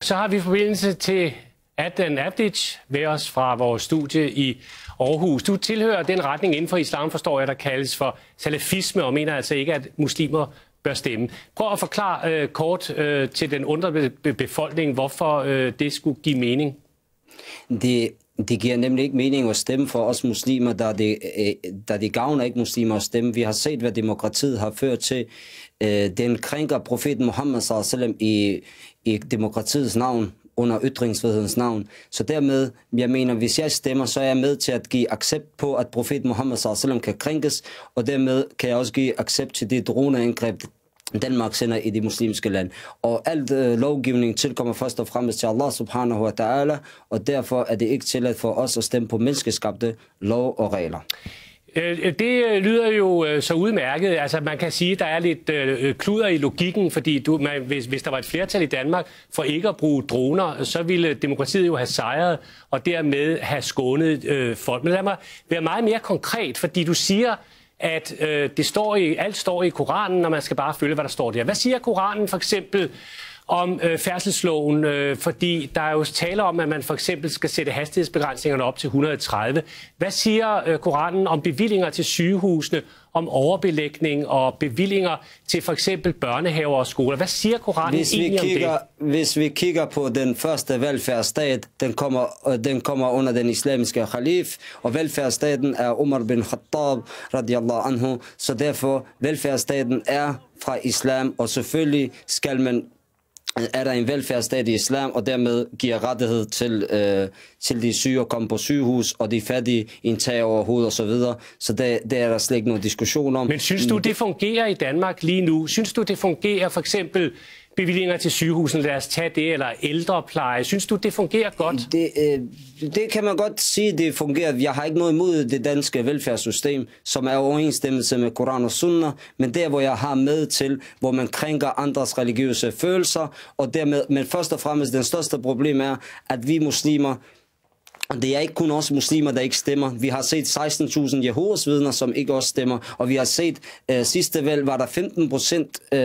Så har vi forbindelse til Adnan Abdic ved os fra vores studie i Aarhus. Du tilhører den retning inden for islam, forstår jeg, der kaldes for salafisme, og mener altså ikke, at muslimer bør stemme. Prøv at forklare kort til den undrende befolkning, hvorfor det skulle give mening. Det giver nemlig ikke mening at stemme for os muslimer, da det gavner ikke muslimer at stemme. Vi har set, hvad demokratiet har ført til. Den krænker profeten Muhammed sallallahu i demokratiets navn, under ytringsfrihedens navn. Så dermed, jeg mener, hvis jeg stemmer, så er jeg med til at give accept på, at profeten Muhammed sallallahu kan krænkes, og dermed kan jeg også give accept til det droneangreb, Danmark sender i det muslimske land. Og alt lovgivning tilkommer først og fremmest til Allah subhanahu wa ta'ala, og derfor er det ikke tilladt for os at stemme på menneskeskabte lov og regler. Det lyder jo så udmærket. Altså man kan sige, at der er lidt kluder i logikken, fordi hvis der var et flertal i Danmark for ikke at bruge droner, så ville demokratiet jo have sejret og dermed have skånet folk. Men lad mig være meget mere konkret, fordi du siger, at alt står i Koranen, og man skal bare følge, hvad der står der. Hvad siger Koranen for eksempel om færdselsloven, fordi der er jo tale om, at man for eksempel skal sætte hastighedsbegrænsningerne op til 130. Hvad siger Koranen om bevillinger til sygehusene, om overbelægning og bevillinger til for eksempel børnehaver og skoler? Hvad siger Koranen egentlig om det? Hvis vi kigger på den første velfærdsstat, den kommer under den islamiske khalif, og velfærdsstaten er Umar bin Khattab radiyallahu anhu, så derfor velfærdsstaten er fra islam, og selvfølgelig er der en velfærdsstat i islam, og dermed giver rettighed til de syge at komme på sygehus, og de fattige en tag over hovedet og så videre. Så det er der slet ikke nogen diskussion om. Men synes du, det fungerer i Danmark lige nu? Synes du, det fungerer for eksempel bevillinger til sygehusene, lad os tage det, eller ældrepleje? Synes du, det fungerer godt? Det kan man godt sige, det fungerer. Jeg har ikke noget imod det danske velfærdssystem, som er overensstemmelse med Koran og Sunna, men der, hvor jeg har med til, hvor man krænker andres religiøse følelser, og dermed, men først og fremmest, den største problem er, at vi muslimer, og det er ikke kun os muslimer, der ikke stemmer. Vi har set 16.000 Jehovas vidner, som ikke også stemmer. Og vi har set, sidste valg var der 15%,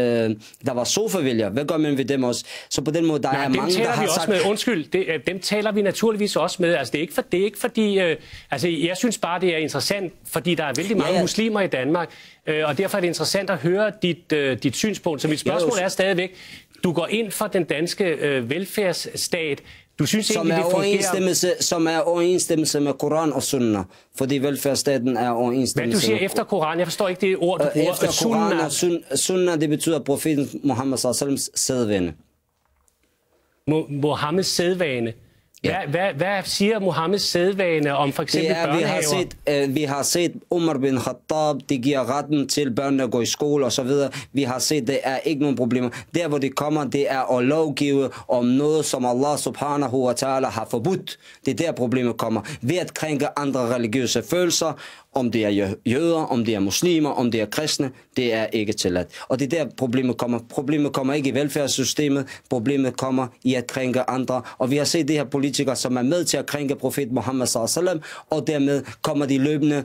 der var sofavælgere. Hvad gør man ved dem også? Så på den måde, der er mange, der har sagt... Undskyld, dem taler vi naturligvis også med. Altså, det er ikke fordi... altså, jeg synes bare, det er interessant, fordi der er vældig mange muslimer i Danmark. Og derfor er det interessant at høre dit synspunkt. Så mit spørgsmål er stadigvæk, du går ind for den danske velfærdsstat, du synes som er overensstemmelse med Koran og Sunna, fordi velfærdsstaten er overensstemmelse. Hvad du siger efter Koran? Jeg forstår ikke det ord, du bruger. Efter Koran og Sunna, det betyder profeten Muhammed sallallahu sædvane. Muhammeds sædvane. Hvad siger Muhammeds sædvane om for eksempel børnehaver? Vi har set Umar bin Khattab, det giver retten til børnene at gå i skole og så videre. Vi har set, det er ikke nogen problemer. Der hvor det kommer, det er at lovgive om noget, som Allah subhanahu wa ta'ala har forbudt. Det er der problemet kommer. Ved at krænke andre religiøse følelser, om det er jøder, om det er muslimer, om det er kristne, det er ikke tilladt. Og det er der problemet kommer. Problemet kommer ikke i velfærdssystemet, problemet kommer i at krænke andre. Og vi har set det her politikere, som er med til at krænke profet Muhammed sallallahu, og dermed kommer de løbende,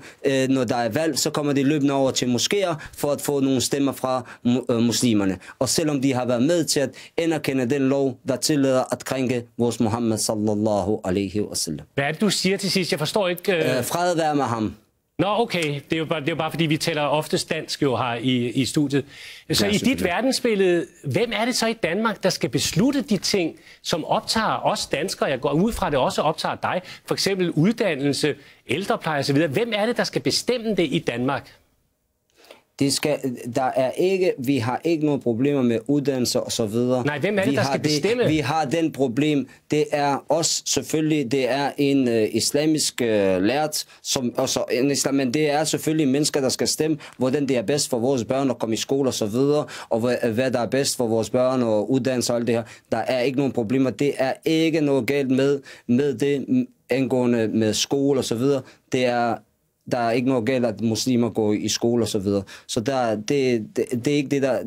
når der er valg, så kommer de løbende over til moskéer for at få nogle stemmer fra muslimerne. Og selvom de har været med til at anerkende den lov, der tillader at krænke vores Muhammed sallallahu alaihi wasallam. Hvad er det, du siger til sidst? Jeg forstår ikke... Fred være med ham. Nå, okay. Det er jo bare fordi, vi taler oftest dansk jo her i studiet. Så i dit verdensbillede, hvem er det så i Danmark, der skal beslutte de ting, som optager os danskere? Jeg går ud fra, at det også optager dig. For eksempel uddannelse, ældrepleje osv. Hvem er det, der skal bestemme det i Danmark? Vi har ikke nogen problemer med uddannelse og så videre. Nej, hvem er det, der skal bestemme? Vi har den problem. Det er os selvfølgelig. Det er en islamisk lært, som også en islam, men det er selvfølgelig mennesker, der skal stemme, hvordan det er bedst for vores børn at komme i skole og så videre, og hvad der er bedst for vores børn og uddannelse og alt det her. Der er ikke nogen problemer. Det er ikke noget galt med det angående med skole og så videre. Der er ikke noget galt, at muslimer går i skole og så videre. Så det er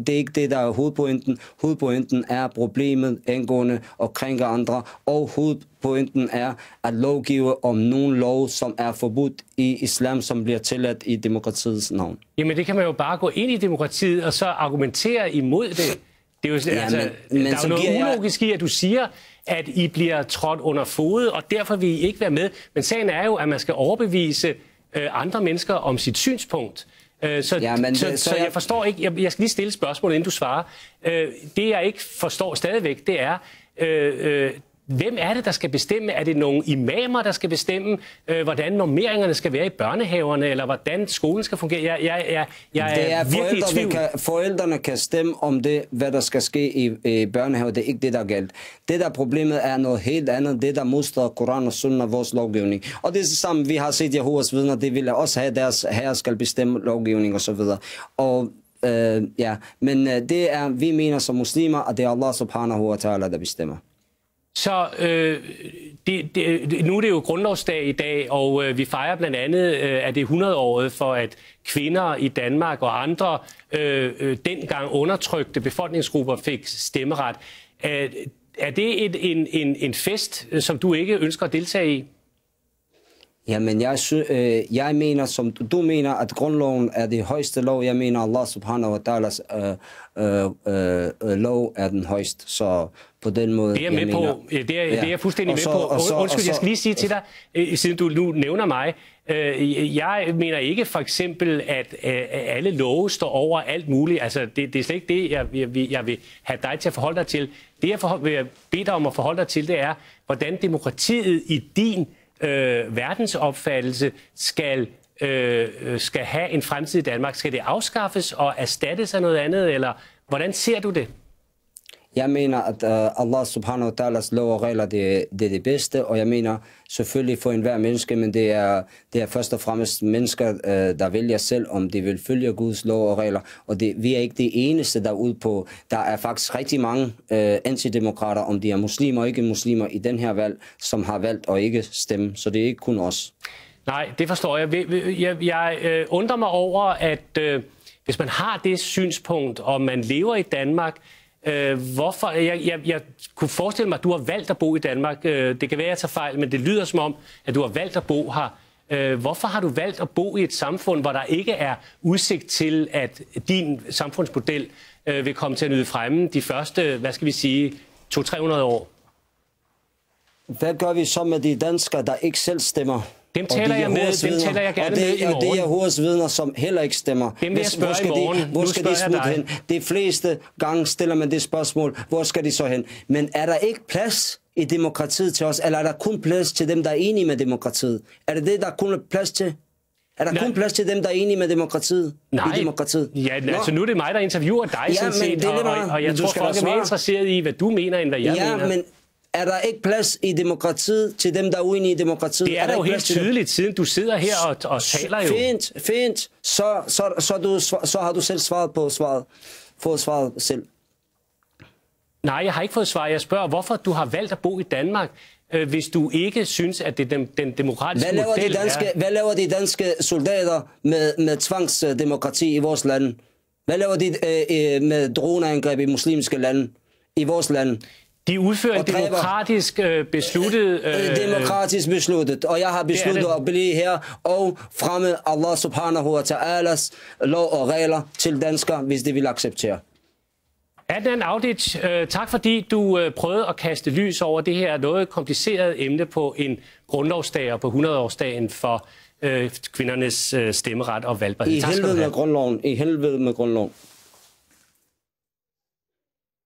ikke det, der er hovedpointen. Hovedpointen er problemet angående at krænke andre, og hovedpointen er at lovgive om nogle lov, som er forbudt i islam, som bliver tilladt i demokratiets navn. Jamen det kan man jo bare gå ind i demokratiet og så argumentere imod det. Det er jo, der er jo noget ulogisk i, at du siger, at I bliver trådt under fode, og derfor vil I ikke være med. Men sagen er jo, at man skal overbevise andre mennesker om sit synspunkt. Så jeg forstår ikke, jeg skal lige stille spørgsmål, inden du svarer. Det jeg ikke forstår stadigvæk, det er, hvem er det, der skal bestemme? Er det nogle imamer, der skal bestemme, hvordan normeringerne skal være i børnehaverne, eller hvordan skolen skal fungere? Jeg er virkelig i tvivl. Forældrene kan stemme om det, hvad der skal ske i børnehave. Det er ikke det, der er galt. Det, der problemet er noget helt andet. Det, der modstår Koran og Sunna, vores lovgivning. Og det er det samme, vi har set Jehovas vidner. Det vil også have, deres herre skal bestemme lovgivning osv. Og men det er, vi mener som muslimer, at det er Allah subhanahu wa ta'ala, der bestemmer. Så nu er det jo grundlovsdag i dag, og vi fejrer blandt andet, at det er 100-året for, at kvinder i Danmark og andre dengang undertrykte befolkningsgrupper fik stemmeret. Er det en fest, som du ikke ønsker at deltage i? Jamen, jeg mener, som du mener, at grundloven er det højeste lov. Jeg mener, Allah subhanahu wa ta'alas lov er den højeste. Så på den måde... Det er med på. Det er jeg fuldstændig med på. Undskyld, jeg skal lige sige til dig, siden du nu nævner mig, jeg mener ikke for eksempel, at alle love står over alt muligt. Altså, det er slet ikke det, jeg vil have dig til at forholde dig til. Det, jeg vil bede dig om at forholde dig til, det er, hvordan demokratiet i din verdensopfattelse skal have en fremtid i Danmark. Skal det afskaffes og erstattes af noget andet, eller hvordan ser du det? Jeg mener, at Allah subhanahu wa ta'alas lov og regler, det er det bedste, og jeg mener selvfølgelig for enhver menneske, men det er først og fremmest mennesker, der vælger selv, om de vil følge Guds lov og regler, og vi er ikke det eneste, der er ude på. Der er faktisk rigtig mange antidemokrater, om de er muslimer og ikke muslimer i den her valg, som har valgt at ikke stemme, så det er ikke kun os. Nej, det forstår jeg. Jeg undrer mig over, at hvis man har det synspunkt, og man lever i Danmark, hvorfor? Jeg kunne forestille mig, at du har valgt at bo i Danmark. Det kan være, at jeg tager fejl, men det lyder som om, at du har valgt at bo her. Hvorfor har du valgt at bo i et samfund, hvor der ikke er udsigt til, at din samfundsmodel vil komme til at nyde fremme de første, hvad skal vi sige, 200-300 år? Hvad gør vi så med de danskere, der ikke selv stemmer? Dem taler jeg med, dem taler jeg gerne med i morgen. Og det er Jehovas vidner, som heller ikke stemmer. Dem vil jeg spørge i morgen. Hvor skal de smutte hen? De fleste gange stiller man det spørgsmål, hvor skal de så hen? Men er der ikke plads i demokratiet til os, eller er der kun plads til dem, der er enige med demokratiet? Er det det, der kun er plads til? Er der kun plads til dem, der er enige med demokratiet? Nej, i demokratiet? Ja, altså nu er det mig, der interviewer dig, sådan set, og jeg tror, folk er mere interesseret i, hvad du mener, end hvad jeg mener. Men er der ikke plads i demokratiet til dem, der er uenige i demokratiet? Det er der jo helt tydeligt, siden du sidder her og taler jo. Fint. Så har du selv fået svaret selv. Nej, jeg har ikke fået svar. Jeg spørger, hvorfor du har valgt at bo i Danmark, hvis du ikke synes, at det er den demokratiske model Hvad laver de danske soldater med tvangsdemokrati i vores land? Hvad laver de med droneangreb i muslimske lande i vores land? De udfører en demokratisk besluttet... Demokratisk besluttet, og jeg har besluttet at blive her og fremme Allah subhanahu wa ta'alas lov og regler til danskere, hvis de vil acceptere. Adnan Avdic, tak fordi du prøvede at kaste lys over det her noget komplicerede emne på en grundlovsdag og på 100-årsdagen for kvindernes stemmeret og valgbarhed. I helvede med grundloven.